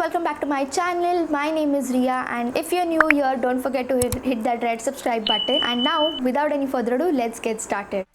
welcome back to my channel. My name is Rhea, and if you're new here, don't forget to hit that red subscribe button. And now, without any further ado, let's get started.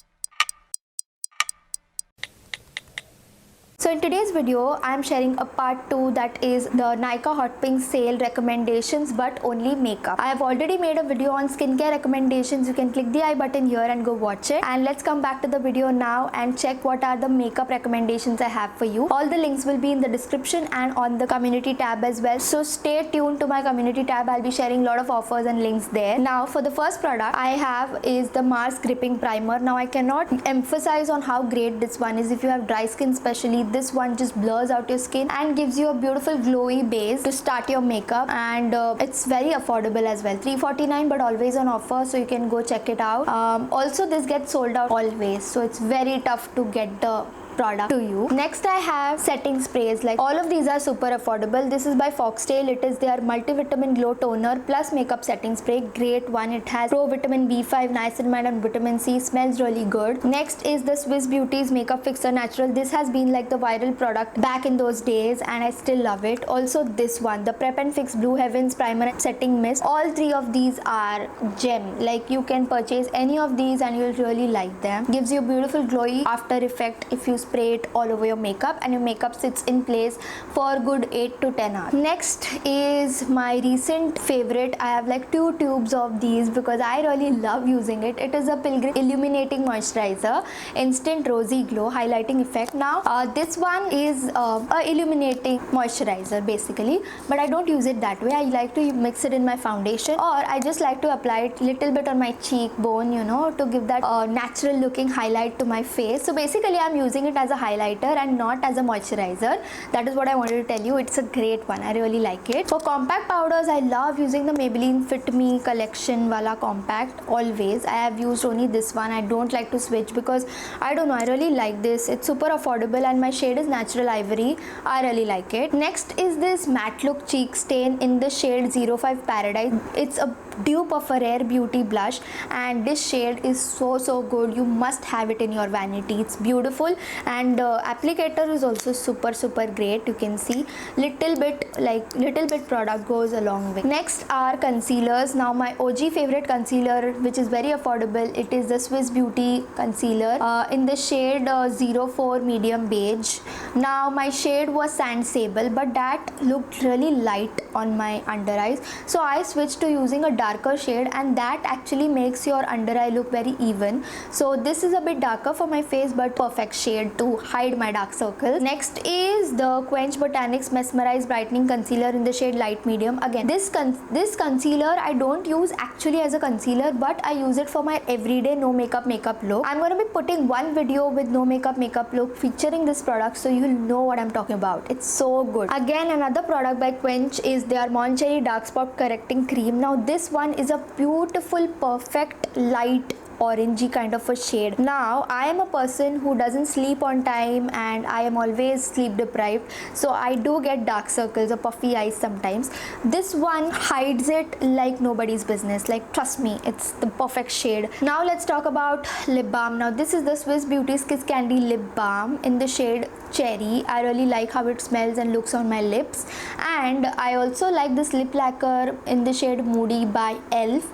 So in today's video, I am sharing a part 2 that is the Nykaa Hot Pink sale recommendations but only makeup. I have already made a video on skincare recommendations. You can click the I button here and go watch it. And let's come back to the video now and check what are the makeup recommendations I have for you. All the links will be in the description and on the community tab as well. So stay tuned to my community tab. I'll be sharing a lot of offers and links there. Now for the first product I have is the Mars Gripping Primer. Now I cannot emphasize on how great this one is. If you have dry skin especially, this one just blurs out your skin and gives you a beautiful glowy base to start your makeup, and it's very affordable as well, $349 but always on offer, so you can go check it out. Also this gets sold out always, so it's very tough to get the product to you. Next I have setting sprays. Like all of these are super affordable. This is by Foxtail. It is their multivitamin glow toner plus makeup setting spray. Great one. It has pro vitamin B5, niacinamide and vitamin C. Smells really good. Next is the Swiss Beauty's Makeup Fixer Natural. This has been like the viral product back in those days and I still love it. Also this one, the Prep and Fix Blue Heavens Primer and Setting Mist. All three of these are gem. Like you can purchase any of these and you'll really like them. Gives you beautiful glowy after effect if you spray it all over your makeup, and your makeup sits in place for good 8 to 10 hours. Next is my recent favorite. I have like 2 tubes of these because I really love using it. It is a Pilgrim Illuminating Moisturizer, Instant Rosy Glow Highlighting Effect. Now this one is a illuminating moisturizer basically, but I don't use it that way. I like to mix it in my foundation, or I just like to apply it little bit on my cheekbone, you know, to give that natural looking highlight to my face. So basically I'm using it as a highlighter and not as a moisturizer. That is what I wanted to tell you. It's a great one. I really like it. For compact powders, I love using the Maybelline Fit Me collection wala compact always. I have used only this one. I don't like to switch because I don't know, I really like this. It's super affordable and my shade is Natural Ivory. I really like it. Next is this Matte Look Cheek Stain in the shade 05 Paradise. It's a dupe of a Rare Beauty blush and this shade is so good. You must have it in your vanity. It's beautiful and applicator is also super great. You can see little bit product goes a long way. Next are concealers. Now my OG favorite concealer, which is very affordable, it is the Swiss Beauty concealer in the shade 04 Medium Beige. Now my shade was Sand Sable, but that looked really light on my under eyes, so I switched to using a darker shade, and that actually makes your under eye look very even. So this is a bit darker for my face but perfect shade to hide my dark circles. Next is the Quench Botanics Mesmerize Brightening Concealer in the shade Light Medium. Again, this concealer I don't use actually as a concealer, but I use it for my everyday no makeup look. I'm going to be putting one video with no makeup look featuring this product, so you'll know what I'm talking about. It's so good. Again, another product by Quench is their Moncherry Dark Spot Correcting Cream. Now this one is a beautiful, perfect, light orangey kind of a shade. Now I am a person who doesn't sleep on time and I am always sleep deprived, so I do get dark circles or puffy eyes sometimes. This one hides it like nobody's business. Like trust me, it's the perfect shade. Now let's talk about lip balm. Now this is the Swiss Beauty's Kiss Candy Lip Balm in the shade Cherry. I really like how it smells and looks on my lips, and I also like this lip lacquer in the shade Moody by ELF.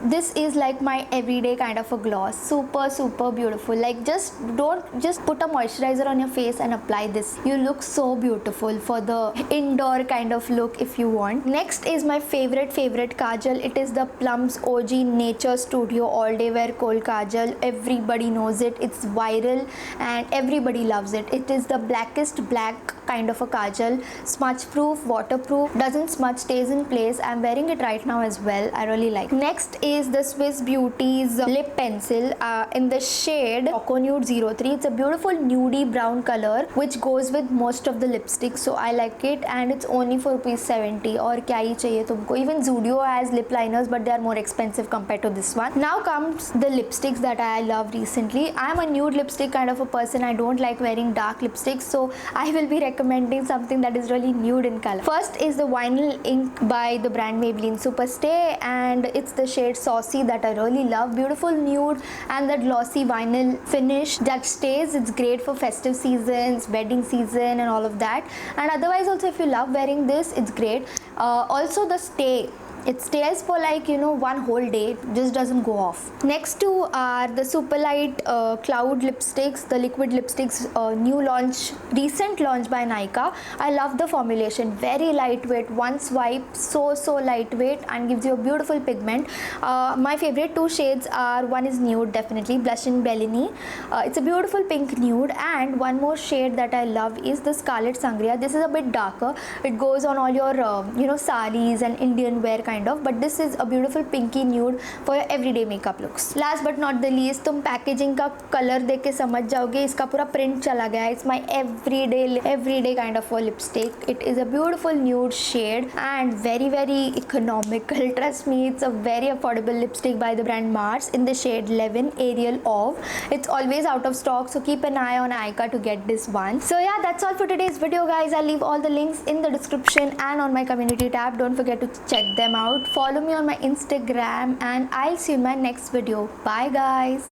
This is like my everyday kind of a gloss. Super beautiful. Like just put a moisturizer on your face and apply this. You look so beautiful for the indoor kind of look if you want. Next is my favorite kajal. It is the Plum's OG Nature Studio All Day Wear Kohl Kajal. Everybody knows it. It's viral and everybody loves it. It is the blackest black kind of a kajal. Smudge proof, waterproof, doesn't smudge, stays in place. I'm wearing it right now as well. I really like. Next is the Swiss Beauty's lip pencil in the shade Choco Nude 03. It's a beautiful nudie brown color which goes with most of the lipsticks, so I like it, and it's only for ₹70. Or kya hi chahiye tumko. Even Zudio has lip liners, but they are more expensive compared to this one. Now comes the lipsticks that I love recently. I'm a nude lipstick kind of a person. I don't like wearing dark lipsticks, so I will be recommending something that is really nude in color. First is the vinyl ink by the brand Maybelline Superstay, and it's the shade Saucy that I really love. Beautiful nude and that glossy vinyl finish that stays. It's great for festive seasons, wedding season and all of that, and otherwise also if you love wearing this, it's great. Also the stay, it stays for like, you know, one whole day, just doesn't go off. Next two are the super light cloud lipsticks, the liquid lipsticks, new launch, recent launch by Nykaa. I love the formulation, very lightweight, one swipe, so lightweight, and gives you a beautiful pigment. My favorite two shades are, one is nude, definitely Blush and Bellini. It's a beautiful pink nude, and one more shade that I love is the Scarlet Sangria. This is a bit darker, it goes on all your you know, saris and Indian wear kind of, but this is a beautiful pinky nude for your everyday makeup looks. Last but not the least, तुम packaging का colour देख के समझ जाओगे, इसका पूरा print चला गया है. It's my everyday kind of a lipstick. It is a beautiful nude shade and very economical. Trust me, it's a very affordable lipstick by the brand Mars in the shade 11 Ariel Auve. It's always out of stock, so keep an eye on Nykaa to get this one. So yeah, that's all for today's video, guys. I'll leave all the links in the description and on my community tab. Don't forget to check them out. Follow me on my Instagram, and I'll see you in my next video. Bye guys.